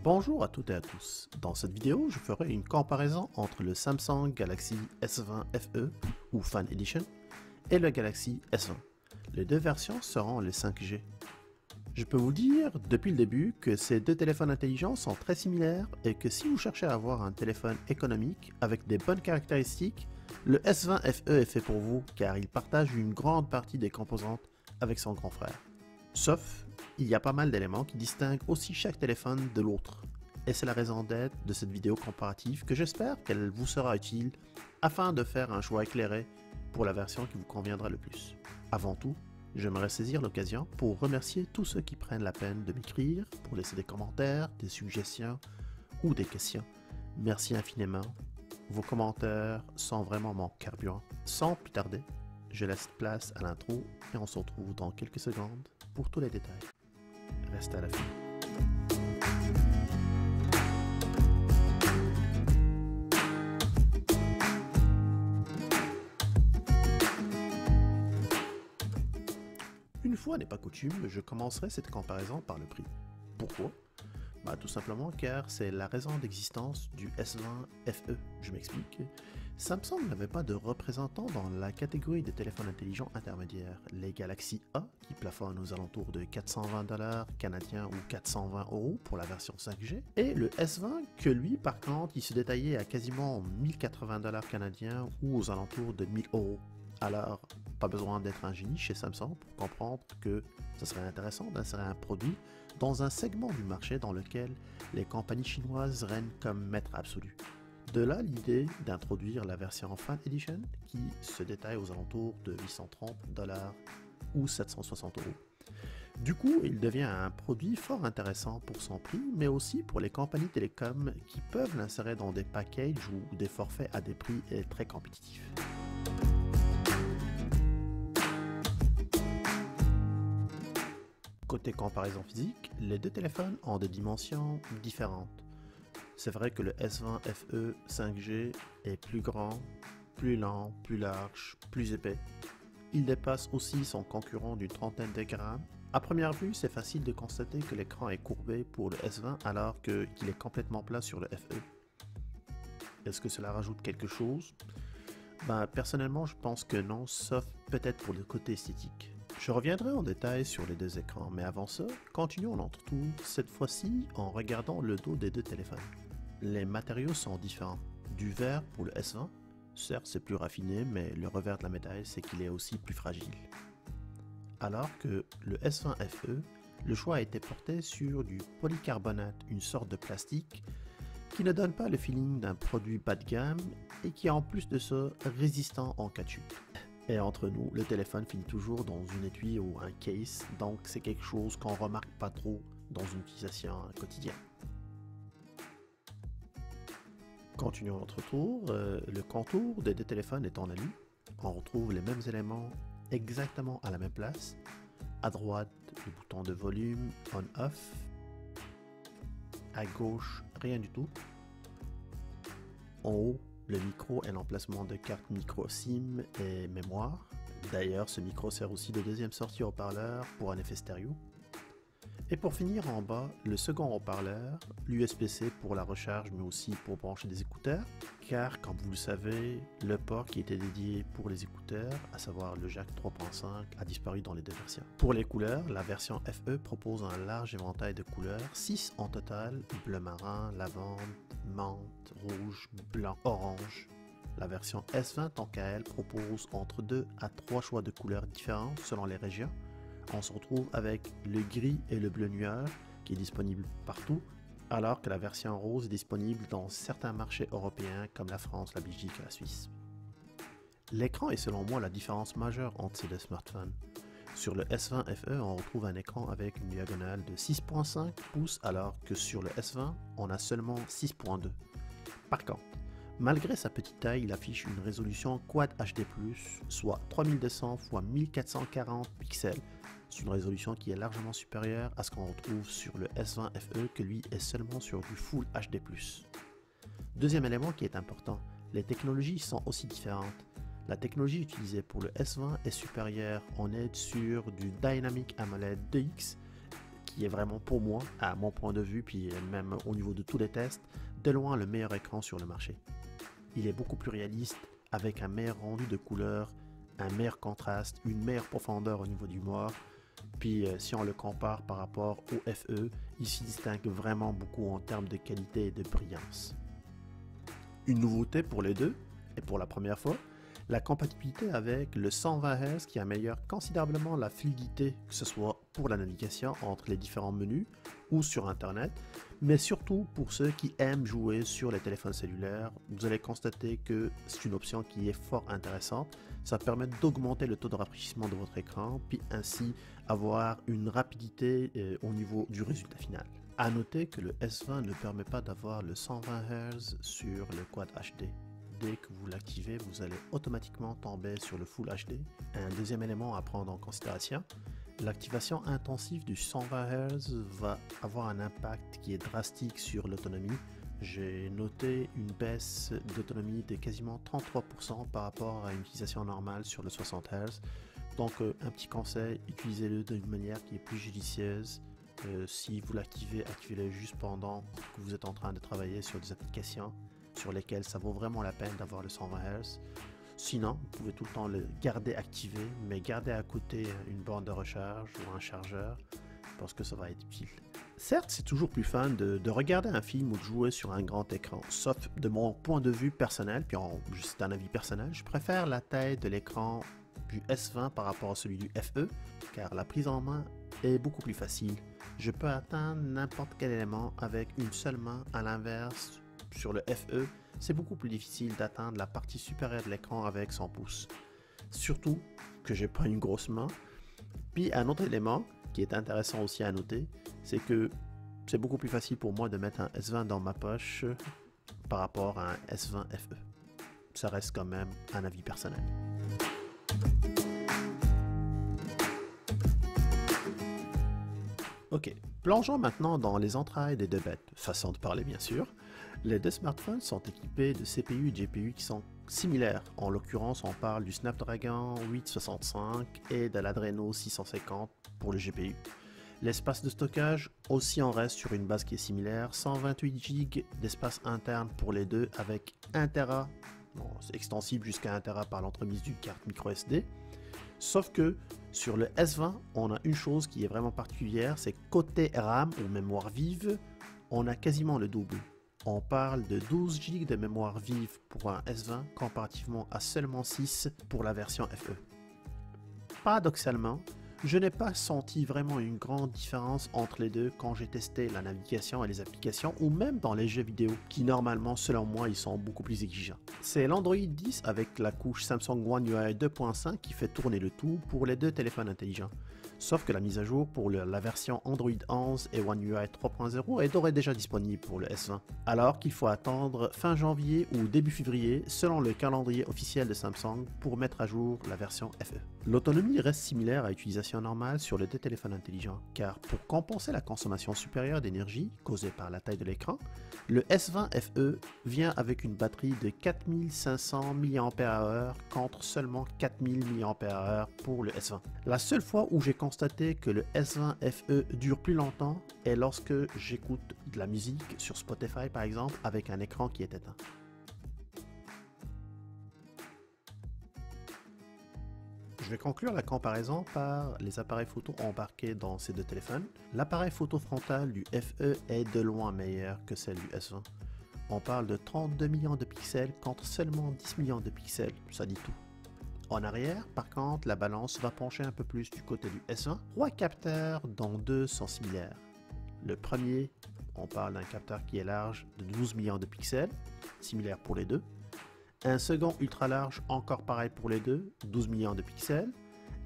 Bonjour à toutes et à tous. Dans cette vidéo, je ferai une comparaison entre le Samsung Galaxy S20 FE ou Fan Edition et le Galaxy S20. Les deux versions seront les 5G. Je peux vous dire depuis le début que ces deux téléphones intelligents sont très similaires et que si vous cherchez à avoir un téléphone économique avec des bonnes caractéristiques, le S20 FE est fait pour vous car il partage une grande partie des composantes avec son grand frère. Sauf, il y a pas mal d'éléments qui distinguent aussi chaque téléphone de l'autre. Et c'est la raison d'être de cette vidéo comparative que j'espère qu'elle vous sera utile afin de faire un choix éclairé pour la version qui vous conviendra le plus. Avant tout, j'aimerais saisir l'occasion pour remercier tous ceux qui prennent la peine de m'écrire, pour laisser des commentaires, des suggestions ou des questions. Merci infiniment. Vos commentaires sont vraiment mon carburant. Sans plus tarder, je laisse place à l'intro et on se retrouve dans quelques secondes pour tous les détails. Restez à la fin. Une fois n'est pas coutume, je commencerai cette comparaison par le prix. Pourquoi? Tout simplement car c'est la raison d'existence du S20 FE. Je m'explique. Samsung n'avait pas de représentant dans la catégorie des téléphones intelligents intermédiaires. Les Galaxy A, qui plafonnent aux alentours de 420$ canadiens ou 420 € pour la version 5G, et le S20 que lui, par contre, il se détaillait à quasiment 1080$ canadiens ou aux alentours de 1000 €. Alors, pas besoin d'être un génie chez Samsung pour comprendre que ce serait intéressant d'insérer un produit dans un segment du marché dans lequel les compagnies chinoises règnent comme maître absolu. De là l'idée d'introduire la version Fan Edition qui se détaille aux alentours de 830$ ou 760 €. Du coup, il devient un produit fort intéressant pour son prix, mais aussi pour les compagnies télécoms qui peuvent l'insérer dans des packages ou des forfaits à des prix très compétitifs. Côté comparaison physique, les deux téléphones ont des dimensions différentes. C'est vrai que le S20 FE 5G est plus grand, plus lent, plus large, plus épais. Il dépasse aussi son concurrent d'une trentaine de grammes. À première vue, c'est facile de constater que l'écran est courbé pour le S20 alors qu'il est complètement plat sur le FE. Est-ce que cela rajoute quelque chose? Personnellement, je pense que non, sauf peut-être pour le côté esthétique. Je reviendrai en détail sur les deux écrans, mais avant ça, continuons notre tour, cette fois-ci en regardant le dos des deux téléphones. Les matériaux sont différents. Du verre pour le S20, certes c'est plus raffiné, mais le revers de la médaille c'est qu'il est aussi plus fragile. Alors que le S20 FE, le choix a été porté sur du polycarbonate, une sorte de plastique qui ne donne pas le feeling d'un produit bas de gamme et qui est en plus de ça résistant en cas de chute. Et entre nous, le téléphone finit toujours dans une étui ou un case, donc c'est quelque chose qu'on remarque pas trop dans une utilisation quotidienne. Continuons notre tour. Le contour des deux téléphones étant alu, on retrouve les mêmes éléments exactement à la même place. À droite, le bouton de volume on-off. À gauche, rien du tout. En haut, le micro et l'emplacement de carte micro SIM et mémoire. D'ailleurs, ce micro sert aussi de deuxième sortie haut-parleur pour un effet stéréo. Et pour finir en bas, le second haut-parleur, l'USB-C pour la recharge mais aussi pour brancher des écouteurs, car comme vous le savez, le port qui était dédié pour les écouteurs, à savoir le jack 3.5, a disparu dans les deux versions. Pour les couleurs, la version FE propose un large éventail de couleurs, 6 en total, bleu marin, lavande, menthe, rouge, blanc, orange. La version S20 tant qu'à elle propose entre 2 à 3 choix de couleurs différents selon les régions. On se retrouve avec le gris et le bleu nuage qui est disponible partout, alors que la version rose est disponible dans certains marchés européens comme la France, la Belgique et la Suisse. L'écran est selon moi la différence majeure entre ces deux smartphones. Sur le S20 FE, on retrouve un écran avec une diagonale de 6.5 pouces alors que sur le S20, on a seulement 6.2. Par contre, malgré sa petite taille, il affiche une résolution Quad HD+, soit 3200 x 1440 pixels. C'est une résolution qui est largement supérieure à ce qu'on retrouve sur le S20 FE, que lui est seulement sur du Full HD+. Deuxième élément qui est important, les technologies sont aussi différentes. La technologie utilisée pour le S20 est supérieure, on est sur du Dynamic AMOLED 2X, qui est vraiment pour moi, à mon point de vue, puis même au niveau de tous les tests, de loin le meilleur écran sur le marché. Il est beaucoup plus réaliste, avec un meilleur rendu de couleurs, un meilleur contraste, une meilleure profondeur au niveau du noir. Puis si on le compare par rapport au FE, il se distingue vraiment beaucoup en termes de qualité et de brillance. Une nouveauté pour les deux, et pour la première fois, la compatibilité avec le 120 Hz qui améliore considérablement la fluidité, que ce soit pour la navigation entre les différents menus ou sur Internet, mais surtout pour ceux qui aiment jouer sur les téléphones cellulaires. Vous allez constater que c'est une option qui est fort intéressante. Ça permet d'augmenter le taux de rafraîchissement de votre écran, puis ainsi avoir une rapidité au niveau du résultat final. A noter que le S20 ne permet pas d'avoir le 120 Hz sur le Quad HD. Dès que vous l'activez, vous allez automatiquement tomber sur le Full HD. Un deuxième élément à prendre en considération, l'activation intensive du 120 Hz va avoir un impact qui est drastique sur l'autonomie. J'ai noté une baisse d'autonomie de quasiment 33% par rapport à une utilisation normale sur le 60 Hz. Donc un petit conseil, utilisez-le d'une manière qui est plus judicieuse. Si vous l'activez, activez-le juste pendant que vous êtes en train de travailler sur des applications sur lesquelles ça vaut vraiment la peine d'avoir le 120 Hz. Sinon, vous pouvez tout le temps le garder activé, mais gardez à côté une borne de recharge ou un chargeur, parce que ça va être utile. Certes, c'est toujours plus fun de regarder un film ou de jouer sur un grand écran, sauf de mon point de vue personnel, puis c'est un avis personnel, je préfère la taille de l'écran du S20 par rapport à celui du FE, car la prise en main est beaucoup plus facile. Je peux atteindre n'importe quel élément avec une seule main, à l'inverse. Sur le FE, c'est beaucoup plus difficile d'atteindre la partie supérieure de l'écran avec son pouce. Surtout que j'ai pas une grosse main. Puis un autre élément qui est intéressant aussi à noter, c'est que c'est beaucoup plus facile pour moi de mettre un S20 dans ma poche par rapport à un S20 FE. Ça reste quand même un avis personnel. Ok, plongeons maintenant dans les entrailles des deux bêtes, façon de parler bien sûr. Les deux smartphones sont équipés de CPU et GPU qui sont similaires. En l'occurrence, on parle du Snapdragon 865 et de l'Adreno 650 pour le GPU. L'espace de stockage aussi en reste sur une base qui est similaire, 128 Go d'espace interne pour les deux avec 1 Tera, bon, c'est extensible jusqu'à 1 Tera par l'entremise d'une carte microSD. Sauf que sur le S20, on a une chose qui est vraiment particulière, c'est côté RAM ou mémoire vive, on a quasiment le double. On parle de 12 Go de mémoire vive pour un S20 comparativement à seulement 6 pour la version FE. Paradoxalement, je n'ai pas senti vraiment une grande différence entre les deux quand j'ai testé la navigation et les applications ou même dans les jeux vidéo qui normalement selon moi ils sont beaucoup plus exigeants. C'est l'Android 10 avec la couche Samsung One UI 2.5 qui fait tourner le tout pour les deux téléphones intelligents. Sauf que la mise à jour pour la version Android 11 et One UI 3.0 est d'ores et déjà disponible pour le S20, alors qu'il faut attendre fin janvier ou début février selon le calendrier officiel de Samsung pour mettre à jour la version FE. L'autonomie reste similaire à utilisation normale sur les deux téléphones intelligents, car pour compenser la consommation supérieure d'énergie causée par la taille de l'écran, le S20 FE vient avec une batterie de 4500 mAh contre seulement 4000 mAh pour le S20. La seule fois où j'ai constaté que le S20 FE dure plus longtemps est lorsque j'écoute de la musique sur Spotify par exemple avec un écran qui est éteint. Je vais conclure la comparaison par les appareils photo embarqués dans ces deux téléphones. L'appareil photo frontal du FE est de loin meilleur que celle du S20. On parle de 32 millions de pixels contre seulement 10 millions de pixels, ça dit tout. En arrière, par contre, la balance va pencher un peu plus du côté du S20. 3 capteurs dont 2 sont similaires. Le premier, on parle d'un capteur qui est large de 12 millions de pixels, similaire pour les deux. Un second ultra large, encore pareil pour les deux, 12 millions de pixels.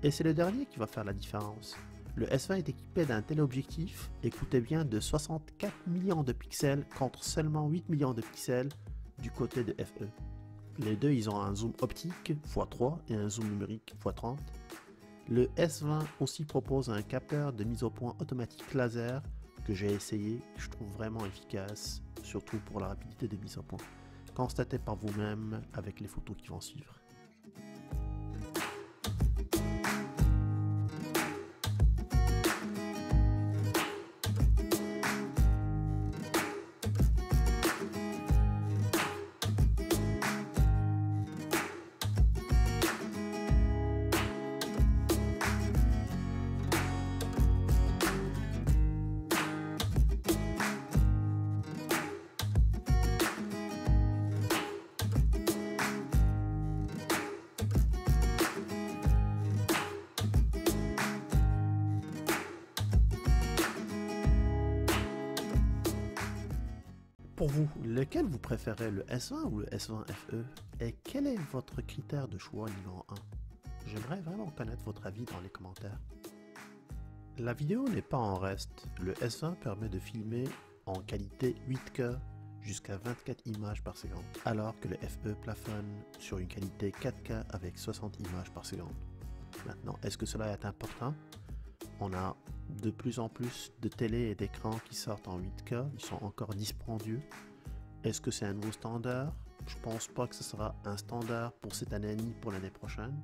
Et c'est le dernier qui va faire la différence. Le S20 est équipé d'un téléobjectif, écoutez bien, de 64 millions de pixels contre seulement 8 millions de pixels du côté de FE. Les deux, ils ont un zoom optique x3 et un zoom numérique x30. Le S20 aussi propose un capteur de mise au point automatique laser que j'ai essayé, que je trouve vraiment efficace, surtout pour la rapidité de mise au point. Constatez par vous-même avec les photos qui vont suivre. Pour vous, lequel vous préférez, le S20 ou le S20 FE? Et quel est votre critère de choix numéro 1? J'aimerais vraiment connaître votre avis dans les commentaires. La vidéo n'est pas en reste. Le S20 permet de filmer en qualité 8K jusqu'à 24 images par seconde, alors que le FE plafonne sur une qualité 4K avec 60 images par seconde. Maintenant, est-ce que cela est important? On a de plus en plus de télé et d'écrans qui sortent en 8K, ils sont encore dispendieux. Est-ce que c'est un nouveau standard? Je pense pas que ce sera un standard pour cette année ni pour l'année prochaine.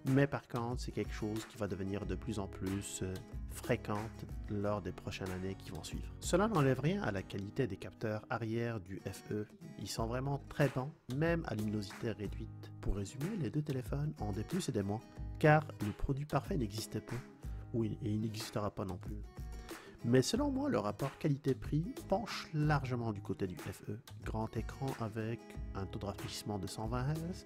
Mais par contre, c'est quelque chose qui va devenir de plus en plus fréquente lors des prochaines années qui vont suivre. Cela n'enlève rien à la qualité des capteurs arrière du FE. Ils sont vraiment très bons, même à luminosité réduite. Pour résumer, les deux téléphones ont des plus et des moins, car le produit parfait n'existait pas, et il n'existera pas non plus. Mais selon moi, le rapport qualité-prix penche largement du côté du FE. Grand écran avec un taux de rafraîchissement de 120 Hz,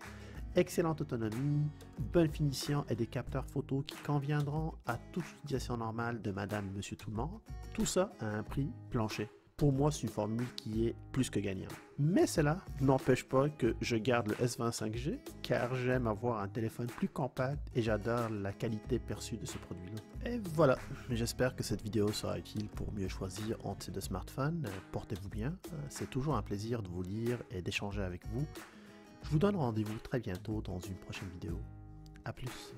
excellente autonomie, bonne finition et des capteurs photo qui conviendront à toute utilisation normale de madame, monsieur tout le monde. Tout ça à un prix plancher. Pour moi, c'est une formule qui est plus que gagnante. Mais cela n'empêche pas que je garde le S20 5G car j'aime avoir un téléphone plus compact et j'adore la qualité perçue de ce produit-là. Et voilà, j'espère que cette vidéo sera utile pour mieux choisir entre ces deux smartphones. Portez-vous bien, c'est toujours un plaisir de vous lire et d'échanger avec vous. Je vous donne rendez-vous très bientôt dans une prochaine vidéo. A plus.